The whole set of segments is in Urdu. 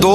2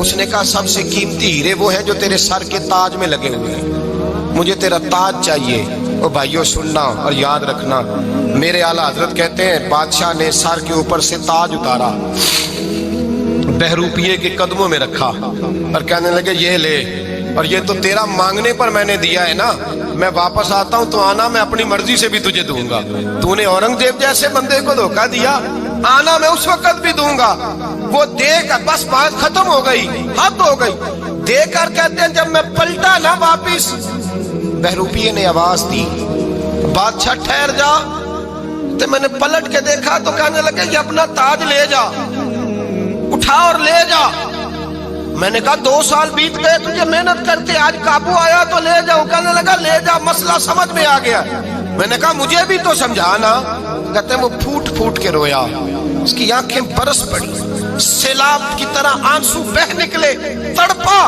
اس نے کہا سب سے قیمتی ہیرے وہ ہیں جو تیرے سر کے تاج میں لگے ہوئے ہیں، مجھے تیرا تاج چاہیے۔ او بھائیو سننا اور یاد رکھنا، میرے اعلیٰ حضرت کہتے ہیں بادشاہ نے سر کے اوپر سے تاج اتارا، بہروپیے کے قدموں میں رکھا اور کہنے لگے یہ لے، اور یہ تو تیرا مانگنے پر میں نے دیا ہے نا، میں واپس آتا ہوں تو آنا میں اپنی مرضی سے بھی تجھے دوں گا۔ تو نے اورنگزیب جیسے بندے کو دھوکہ دیا، آنا میں اس وقت بھی دوں گا۔ وہ دے کر بس بات ختم ہو گئی، حد ہو گئی۔ دے کر کہتے ہیں جب میں پلٹا نا واپس، بہروپیے نے آواز دی بادشاہ ٹھہر جا، تو میں نے پلٹ کے دیکھا تو کہنے لگے یہ اپنا تاج لے جا، اٹھا اور لے جا۔ میں نے کہا 2 سال بیت گئے تجھے محنت کرتے، آج قابو آیا تو لے جاؤں۔ کہنے لگا لے جا، مسئلہ سمجھ میں آ گیا۔ میں نے کہا مجھے بھی تو سمجھانا۔ کہتے ہیں وہ پھوٹ پھوٹ کے رویا، اس کی آنکھیں برس پڑی، سیلاب کی طرح آنسو بہ نکلے، تڑپا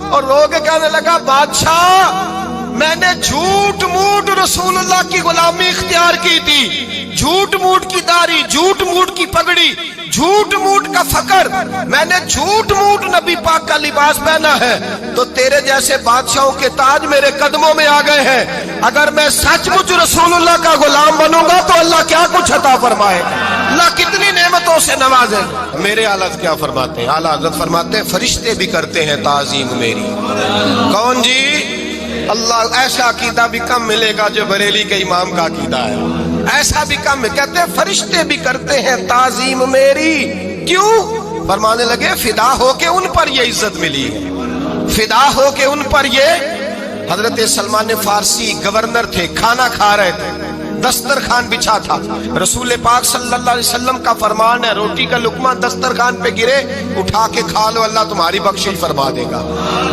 اور رو کے کہنے لگا بادشاہ میں نے جھوٹ موٹ رسول اللہ کی غلامی اختیار کی تھی، جھوٹ موٹ کی داڑھی، جھوٹ موٹ کی پگڑی، جھوٹ موٹ کا فقر، میں نے جھوٹ موٹ نبی پاک کا لباس پہنا ہے، تو تیرے جیسے بادشاہوں کے تاج میرے قدموں میں آ گئے ہیں۔ اگر میں سچ مچ رسول اللہ کا غلام بنوں گا تو اللہ کیا کچھ عطا فرمائے، اللہ کتنی نعمتوں سے نوازے۔ میرے اعلیٰ حضرت کیا فرماتے ہیں؟ اعلیٰ حضرت فرماتے ہیں فرشتے بھی کرتے ہیں تعظیم میری۔ کون جی؟ اللہ۔ ایسا عقیدہ بھی کم ملے گا جو بریلی کے امام کا عقیدہ ہے، ایسا بھی کم۔ کہتے ہیں فرشتے بھی کرتے ہیں تعظیم میری۔ کیوں؟ فرمانے لگے فدا ہو کے ان پر یہ عزت ملی ہے، فدا ہو کے ان پر یہ۔ حضرت سلمان فارسی گورنر تھے، کھانا کھا رہے تھے، دسترخوان بچھا تھا، رسول پاک صلی اللہ علیہ وسلم کا فرمان ہے روٹی کا لقمہ دسترخوان پہ گرے اٹھا کے کھا لو، اللہ تمہاری بخشش فرما دے گا۔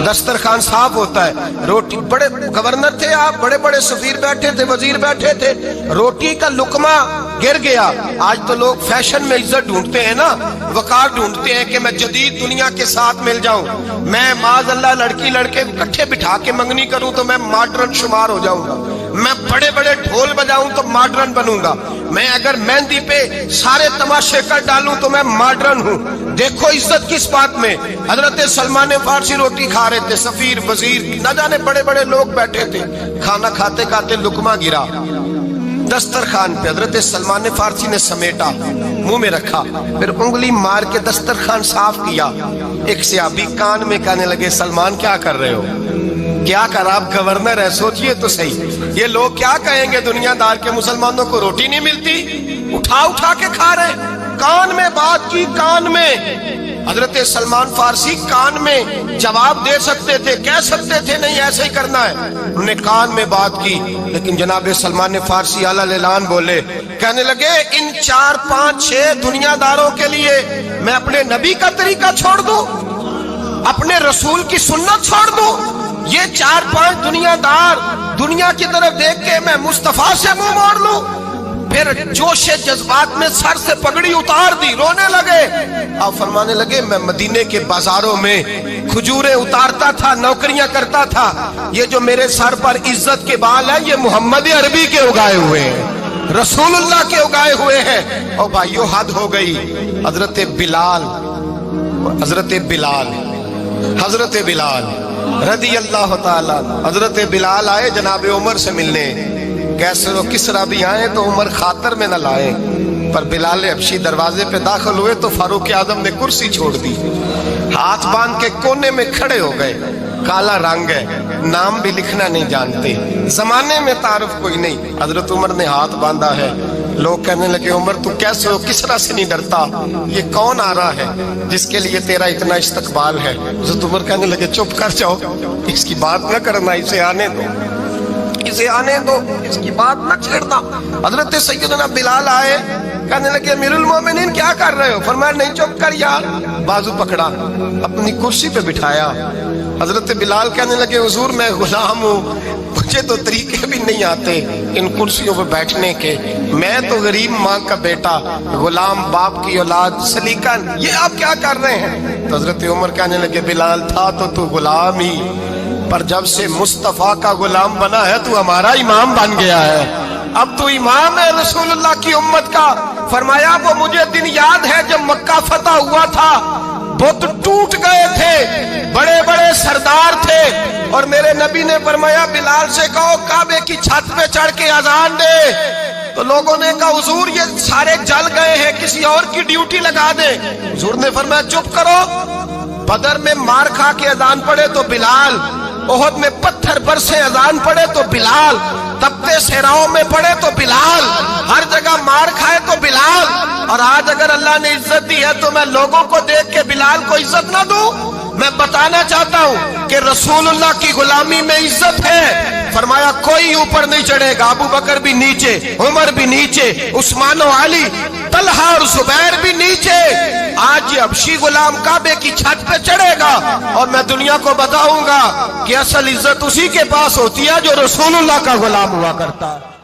دسترخوان صاف ہوتا ہے، روٹی، بڑے گورنر تھے آپ، بڑے بڑے سفیر بیٹھے تھے، وزیر بیٹھے تھے، روٹی کا لقمہ گر گیا۔ آج تو لوگ فیشن میں عزت ڈھونڈتے ہیں نا، وقار ڈھونڈتے ہیں کہ میں جدید دنیا کے ساتھ مل جاؤں، میں معاذ اللہ لڑکی لڑکے اکٹھے بٹھا کے منگنی کروں تو میں ماڈرن شمار ہو جاؤں گا، میں بڑے بڑے ڈھول بجاؤں تو ماڈرن بنوں گا، میں اگر مہندی پہ سارے تماشے کر ڈالوں تو میں ماڈرن ہوں۔ دیکھو عزت کس بات میں۔ حضرت سلمان فارسی روٹی کھا رہے تھے، سفیر وزیر نہ جانے بڑے بڑے لوگ بیٹھے تھے، کھانا کھاتے کھاتے لقمہ گرا دسترخوان پہ، حضرت سلمان فارسی نے سمیٹا، منہ میں رکھا، پھر انگلی مار کے دسترخوان صاف کیا۔ ایک صحابی کان میں کہنے لگے سلمان کیا کر رہے ہو، کیا کر، آپ گورنر ہے، سوچئے تو صحیح، یہ لوگ کیا کہیں گے دنیا دار کے مسلمانوں کو روٹی نہیں ملتی، اٹھا اٹھا کے کھا رہے۔ کان میں بات کی، کان میں۔ حضرت سلمان فارسی کان میں جواب دے سکتے تھے، کہہ سکتے تھے نہیں ایسے ہی کرنا ہے، انہوں نے کان میں بات کی، لیکن جناب سلمان فارسی اعلیٰ اعلان بولے، کہنے لگے ان 4 5 6 دنیا داروں کے لیے میں اپنے نبی کا طریقہ چھوڑ دوں، اپنے رسول کی سنت چھوڑ دوں؟ یہ 4 5 دنیا دار دنیا کی طرف دیکھ کے میں مصطفیٰ سے منہ موڑ لوں؟ پھر جوش جذبات میں سر سے پگڑی اتار دی، رونے لگے۔ آپ فرمانے لگے میں مدینے کے بازاروں میں کھجوریں اتارتا تھا، نوکریاں کرتا تھا، یہ جو میرے سر پر عزت کے بال ہیں یہ محمد عربی کے اگائے ہوئے ہیں، رسول اللہ کے اگائے ہوئے ہیں۔ اور بھائیو حد ہو گئی۔ حضرت بلال، حضرت بلال، حضرت بلال رضی اللہ تعالیٰ، حضرت بلال آئے جناب عمر سے ملنے، کیسے وہ کسرا بھی آئے تو عمر خاطر میں نہ لائے، پر بلال حبشی دروازے پہ داخل ہوئے تو فاروق اعظم نے کرسی چھوڑ دی، ہاتھ باندھ کے کونے میں کھڑے ہو گئے۔ کالا رنگ ہے، نام بھی لکھنا نہیں جانتے، زمانے میں تعارف کوئی نہیں۔ حضرت عمر نے ہاتھ باندھا ہے، لوگ کہنے لگے عمر تو کیسے ہو، کسرا سے نہیں ڈرتا، یہ کون آ رہا ہے جس کے لیے تیرا اتنا استقبال ہے؟ حضرت عمر کہنے لگے چپ کر جاؤ، اس کی بات نہ کرنا، اسے آنے دو، اسے آنے دو، اس کی بات نہ چھیڑنا۔ حضرت سیدنا بلال آئے، کہنے لگے امیر المومنین کیا کر رہے ہو؟ فرمایا نہیں چپ کر یار، بازو پکڑا، اپنی کرسی پہ بٹھایا۔ حضرت بلال کہنے لگے حضور میں غلام ہوں، مجھے تو طریقے بھی نہیں آتے ان کرسیوں پہ بیٹھنے کے، میں تو غریب ماں کا بیٹا، غلام باپ کی اولاد، سلیقن، یہ آپ کیا کر رہے ہیں؟ تو حضرت عمر کہنے لگے بلال تھا تو غلام ہی، پر جب سے مصطفیٰ کا غلام بنا ہے تو ہمارا امام بن گیا ہے، اب تو امام ہے رسول اللہ کی امت کا۔ فرمایا وہ مجھے دن یاد ہے جب مکہ فتح ہوا تھا، بت ٹوٹ گئے تھے، بڑے بڑے سردار تھے، اور میرے نبی نے فرمایا بلال سے کہو کعبے کی چھت پہ چڑھ کے اذان دے۔ تو لوگوں نے کہا حضور یہ سارے جل گئے ہیں، کسی اور کی ڈیوٹی لگا دیں۔ حضور نے فرمایا چپ کرو، بدر میں مار کھا کے اذان پڑے تو بلال، احد میں پتھر برسے اذان پڑے تو بلال، تپتے صحراؤں میں پڑے تو بلال، ہر جگہ مار کھائے تو بلال۔ اور آج اگر اللہ نے عزت دی ہے تو میں لوگوں کو دیکھ کے بلال کو عزت نہ دوں؟ میں بتانا چاہتا ہوں کہ رسول اللہ کی غلامی میں عزت ہے۔ فرمایا کوئی اوپر نہیں چڑھے گا، ابو بکر بھی نیچے، عمر بھی نیچے، عثمان و علی، طلحہ اور زبیر بھی نیچے۔ آج یہ حبشی غلام کعبے کی چھت پہ چڑھے گا اور میں دنیا کو بتاؤں گا کہ اصل عزت اسی کے پاس ہوتی ہے جو رسول اللہ کا غلام ہوا کرتا ہے۔